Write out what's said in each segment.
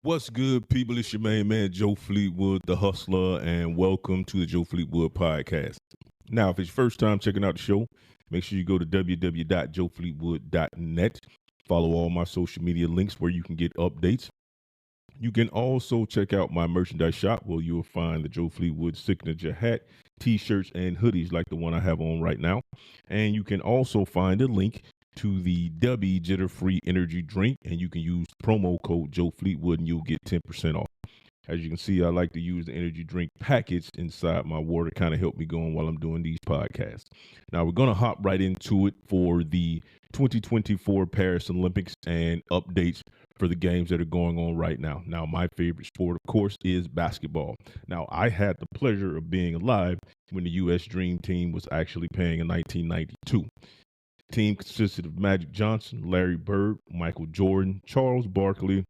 What's good, people? It's your main man, Joe Fleetwood, the hustler, and welcome to the Joe Fleetwood podcast. Now, if it's your first time checking out the show, make sure you go to www.joefleetwood.net. Follow all my social media links where you can get updates. You can also check out my merchandise shop where you'll find the Joe Fleetwood signature hat, t-shirts, and hoodies like the one I have on right now. And you can also find a link to the W Jitter Free Energy Drink, and you can use promo code Joe Fleetwood and you'll get 10% off. As you can see, I like to use the energy drink packets inside my water, kind of help me going while I'm doing these podcasts. Now, we're going to hop right into it for the 2024 Paris Olympics and updates for the games that are going on right now. Now, my favorite sport, of course, is basketball. Now, I had the pleasure of being alive when the U.S. Dream Team was actually playing in 1992. The team consisted of Magic Johnson, Larry Bird, Michael Jordan, Charles Barkley,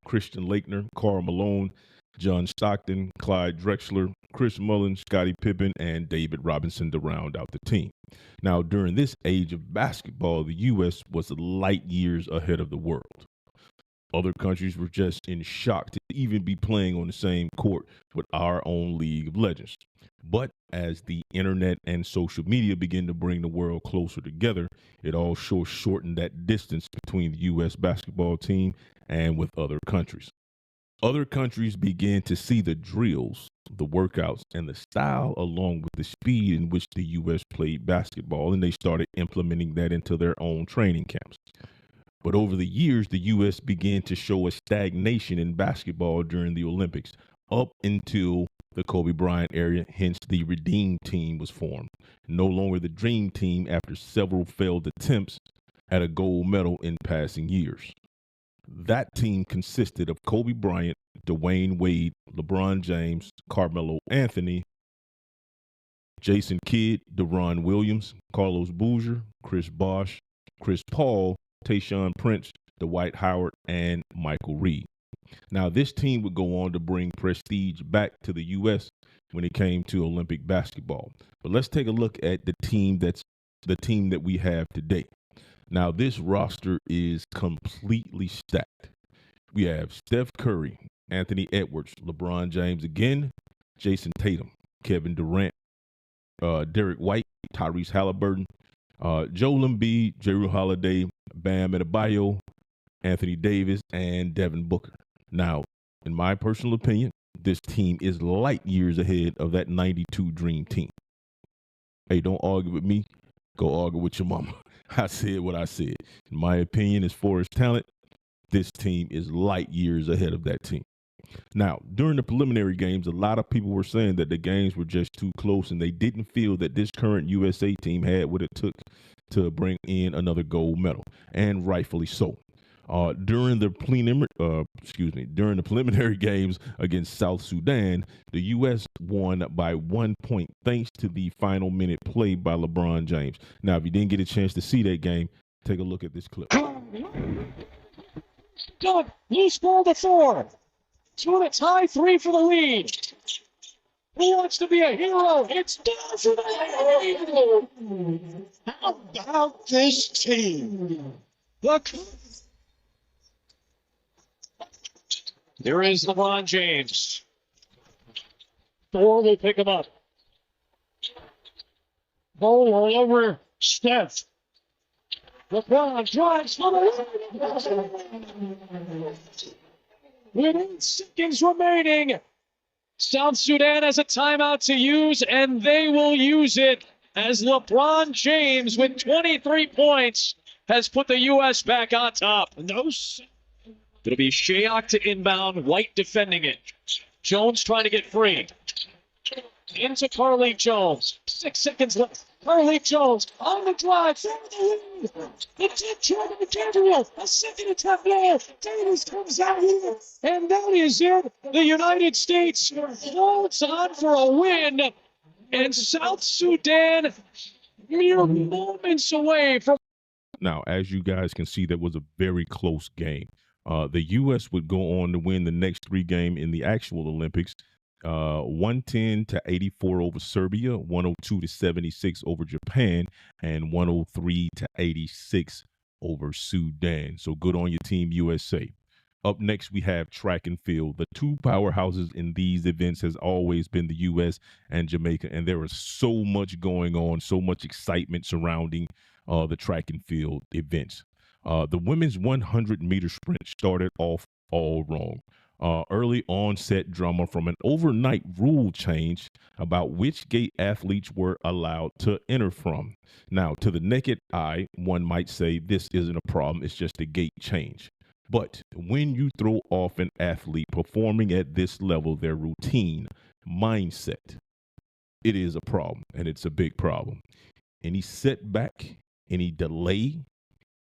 Christian Laettner, Karl Malone, John Stockton, Clyde Drexler, Chris Mullin, Scottie Pippen, and David Robinson to round out the team. Now, during this age of basketball, the U.S. was light years ahead of the world. Other countries were just in shock to even be playing on the same court with our own League of Legends. But as the internet and social media begin to bring the world closer together, it also shortened that distance between the U.S. basketball team and with other countries. Other countries began to see the drills, the workouts, and the style along with the speed in which the U.S. played basketball, and they started implementing that into their own training camps. But over the years, the U.S. began to show a stagnation in basketball during the Olympics up until the Kobe Bryant era, hence the Redeem Team was formed. No longer the Dream Team after several failed attempts at a gold medal in passing years. That team consisted of Kobe Bryant, Dwayne Wade, LeBron James, Carmelo Anthony, Jason Kidd, Deron Williams, Carlos Boozer, Chris Bosh, Chris Paul, Tayshaun Prince, Dwight Howard, and Michael Reed. Now, this team would go on to bring prestige back to the U.S. when it came to Olympic basketball. But let's take a look at the team that we have today. Now, this roster is completely stacked. We have Steph Curry, Anthony Edwards, LeBron James again, Jason Tatum, Kevin Durant, Derek White, Tyrese Halliburton, Joel Embiid, Jrue Holiday, Bam Adebayo, Anthony Davis, and Devin Booker. Now, in my personal opinion, this team is light years ahead of that 92 Dream Team. Hey, don't argue with me. Go argue with your mama. I said what I said. In my opinion, as far as talent, this team is light years ahead of that team. Now, during the preliminary games, a lot of people were saying that the games were just too close and they didn't feel that this current USA team had what it took to bring in another gold medal, and rightfully so. During the preliminary games against South Sudan, the U.S. won by 1 point thanks to the final minute play by LeBron James. Now, if you didn't get a chance to see that game, take a look at this clip. Good. You scored the 4. To a tie 3 for the lead. Who wants to be a hero? It's down for the lead. How about this team? Look. There is LeBron James. 4 will pick him up. Ball all over Steph. LeBron drives for the lead. With 8 seconds remaining, South Sudan has a timeout to use, and they will use it as LeBron James, with 23 points, has put the U.S. back on top. It'll be Shayok to inbound, White defending it. Jones trying to get free. Into Carly Jones. 6 seconds left. Carly Jones on the drive. It's a Gabriel. A second attack there. Davis comes out here. And that is it. The United States holds on for a win. And South Sudan mere moments away from. Now, as you guys can see, that was a very close game. The U.S. would go on to win the next 3 games in the actual Olympics. 110 to 84 over Serbia, 102 to 76 over Japan, and 103 to 86 over Sudan. So good on your team, USA. Up next, we have track and field. The two powerhouses in these events has always been the U.S. and Jamaica, and there is so much going on, so much excitement surrounding the track and field events. The women's 100-meter sprint started off all wrong. Early onset drama from an overnight rule change about which gate athletes were allowed to enter from. Now, to the naked eye, one might say this isn't a problem, it's just a gate change. But when you throw off an athlete performing at this level, their routine, mindset, it is a problem, and it's a big problem. Any setback, any delay,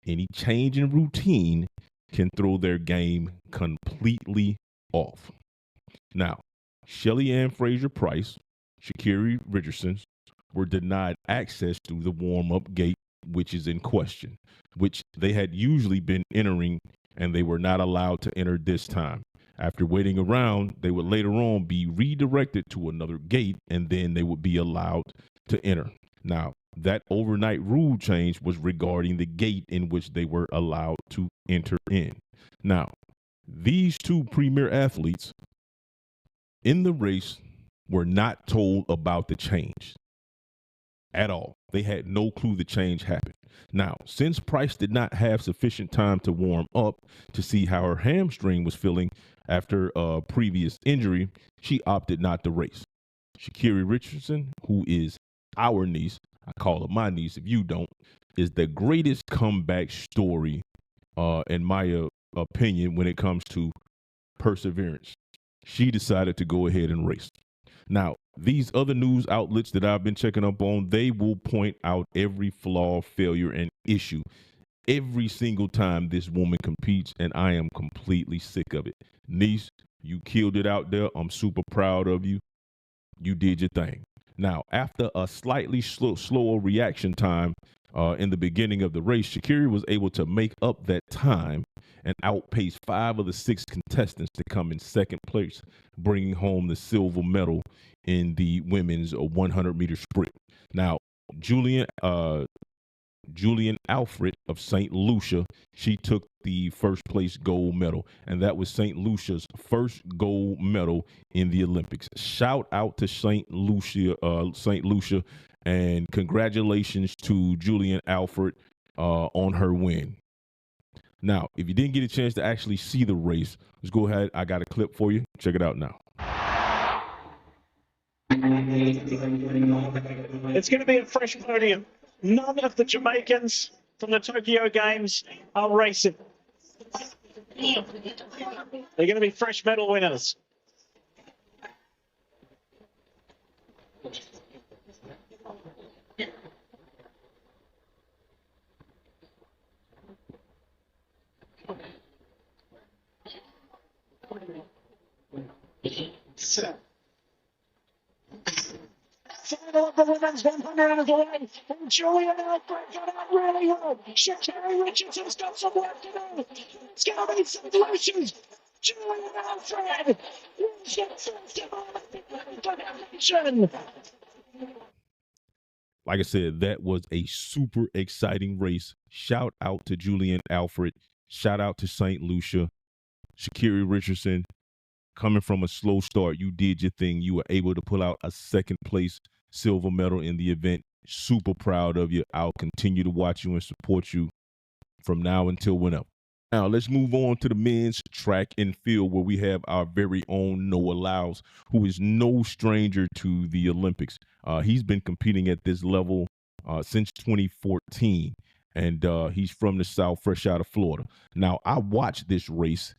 any change in routine can throw their game completely off. Now, Shelly Ann Fraser-Price, Sha'Carri Richardson were denied access through the warm-up gate, which is in question, which they had usually been entering, and they were not allowed to enter this time. After waiting around, they would later on be redirected to another gate, and then they would be allowed to enter. Now, that overnight rule change was regarding the gate in which they were allowed to enter in. Now, these two premier athletes in the race were not told about the change at all. They had no clue the change happened. Now, since Price did not have sufficient time to warm up to see how her hamstring was feeling after a previous injury, she opted not to race. Sha'Carri Richardson, who is our niece, I call her my niece if you don't, is the greatest comeback story, in my opinion, when it comes to perseverance. She decided to go ahead and race. Now, these other news outlets that I've been checking up on, they will point out every flaw, failure, and issue every single time this woman competes, and I am completely sick of it. Niece, you killed it out there. I'm super proud of you. You did your thing. Now, after a slightly slower reaction time in the beginning of the race, Sha'Carri was able to make up that time and outpace 5 of the 6 contestants to come in second place, bringing home the silver medal in the women's 100-meter sprint. Now, Julian Alfred of St. Lucia, she took the first place gold medal, and that was St. Lucia's first gold medal in the Olympics. Shout out to St. Lucia, and congratulations to Julian Alfred on her win. Now, if you didn't get a chance to actually see the race, let's go ahead. I got a clip for you. Check it out now. It's going to be a fresh podium. None of the Jamaicans from the Tokyo Games are racing. They're going to be fresh medal winners. Final of the women's 100 is away. And Julian Alfred got out really well. Sha'Carri Richardson's got some work to do. It's going to be some solutions. Julian Alfred wins the first nation. Like I said, that was a super exciting race. Shout out to Julian Alfred. Shout out to St. Lucia. Sha'Carri Richardson, coming from a slow start, you did your thing. You were able to pull out a second place silver medal in the event. Super proud of you. I'll continue to watch you and support you from now until whenever. Now, let's move on to the men's track and field, where we have our very own Noah Lyles, who is no stranger to the Olympics. He's been competing at this level since 2014, and he's from the South, fresh out of Florida. Now, I watched his race,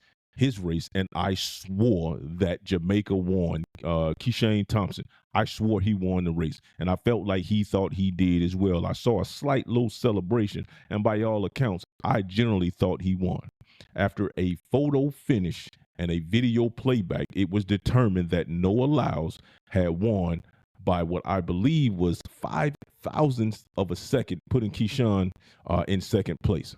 and I swore that Jamaica won. Keishane Thompson, I swore he won the race, and I felt like he thought he did as well. I saw a slight low celebration, and by all accounts, I generally thought he won. After a photo finish and a video playback, it was determined that Noah Lyles had won by what I believe was 5,000ths of a second, putting Keishane in second place.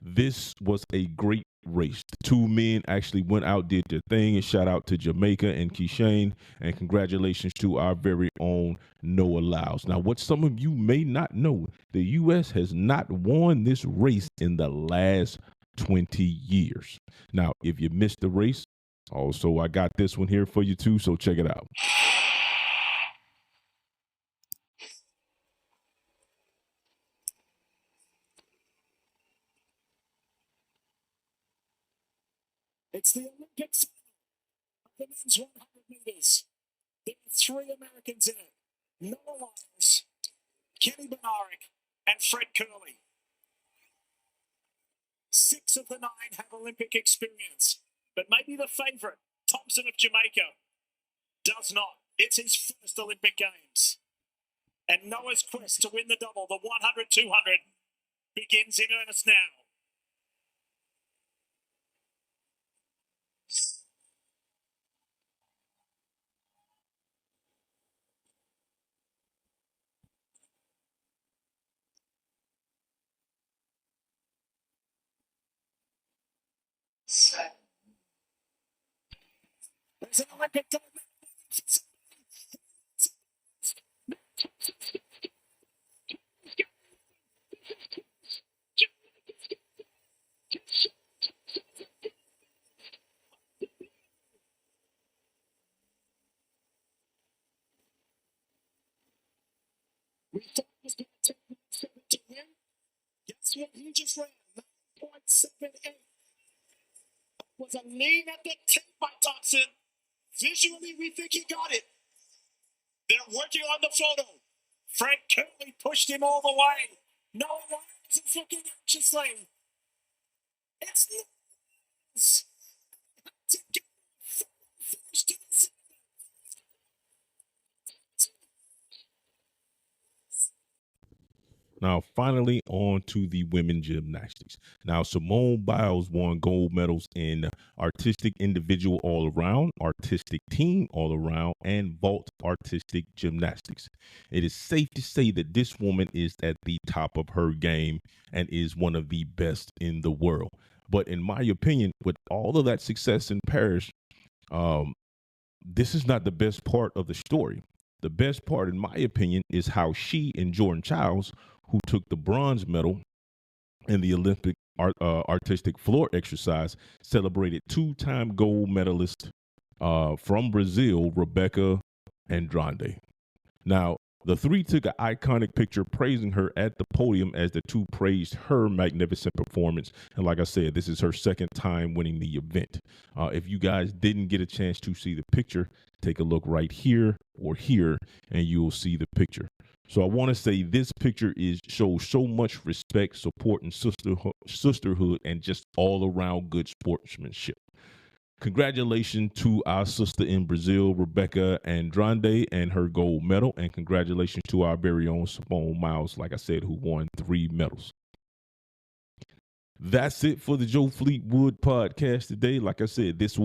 This was a great race. The two men actually went out, did their thing, and shout out to Jamaica and Keishane, and congratulations to our very own Noah Lyles. Now, what some of you may not know, the U.S. has not won this race in the last 20 years. Now, if you missed the race, also I got this one here for you too, so check it out. It's the Olympics of the men's 100 meters. There are 3 Americans in it: Noah Lyles, Kenny Bednarek, and Fred Curley. 6 of the 9 have Olympic experience, but maybe the favourite, Thompson of Jamaica, does not. It's his first Olympic Games. And Noah's quest to win the double, the 100-200, begins in earnest now. There's an Olympic gold medal. We thought it was going to take 7 to win. Guess what? He just ran 9.78. Was a lean at the tape by Thompson. Visually, we think he got it. They're working on the photo. Fred Curley pushed him all the way. Noah Lyles is looking anxiously. It's Lyles. To get finish to the center. Now, finally, on to the women gymnastics. Now, Simone Biles won gold medals in artistic individual all around, artistic team all around, and vault artistic gymnastics. It is safe to say that this woman is at the top of her game and is one of the best in the world. But in my opinion, with all of that success in Paris, this is not the best part of the story. The best part, in my opinion, is how she and Jordan Childs, who took the bronze medal in the Olympic artistic floor exercise, celebrated 2-time gold medalist from Brazil, Rebecca Andrade. Now, the 3 took an iconic picture praising her at the podium as the 2 praised her magnificent performance. And like I said, this is her 2nd time winning the event. If you guys didn't get a chance to see the picture, take a look right here or here, and you'll see the picture. So I want to say this picture shows so much respect, support, and sisterhood, and just all around good sportsmanship. Congratulations to our sister in Brazil, Rebecca Andrade, and her gold medal. And congratulations to our very own Simone Biles, like I said, who won 3 medals. That's it for the Joe Fleetwood podcast today. Like I said, this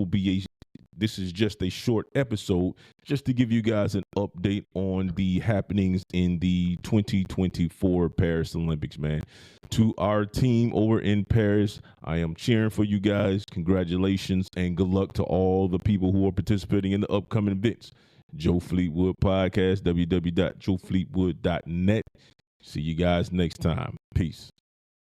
is just a short episode just to give you guys an update on the happenings in the 2024 Paris Olympics, man. To our team over in Paris, I am cheering for you guys. Congratulations and good luck to all the people who are participating in the upcoming events. Joe Fleetwood Podcast, www.joefleetwood.net. See you guys next time. Peace.